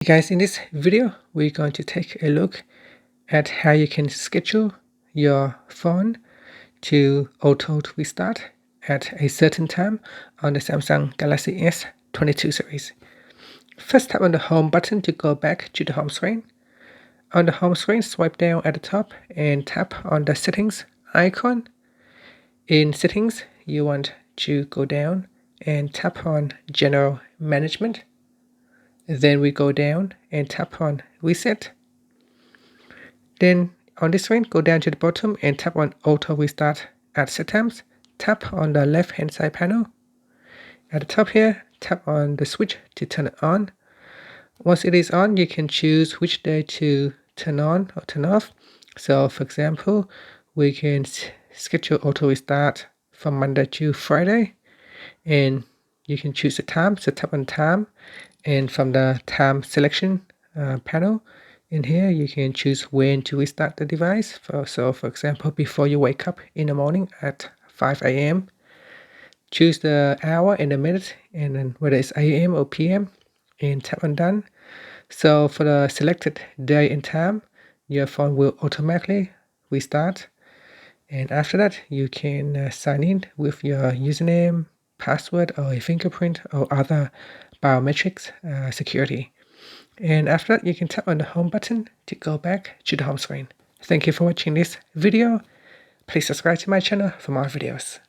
Hey guys, in this video, we're going to take a look at how you can schedule your phone to auto restart at a certain time on the Samsung Galaxy S22 series. First, tap on the home button to go back to the home screen. On the home screen, swipe down at the top and tap on the settings icon. In settings, you want to go down and tap on general management. Then we go down and tap on reset. Then on this screen, go down to the bottom and tap on auto restart at set times. Tap on the left hand side panel. At the top here, tap on the switch to turn it on. Once it is on, you can choose which day to turn on or turn off. So for example, we can schedule auto restart from Monday to Friday, and you can choose the time. So tap on time, and from the time selection panel in here, you can choose when to restart the device. So for example, before you wake up in the morning at 5 a.m. Choose the hour and the minute, and then whether it's AM or PM, and tap on done. So for the selected day and time, your phone will automatically restart. And after that, you can sign in with your username, password, or a fingerprint, or other biometrics security. And after that, you can tap on the home button to go back to the home screen. Thank you for watching this video. Please subscribe to my channel for more videos.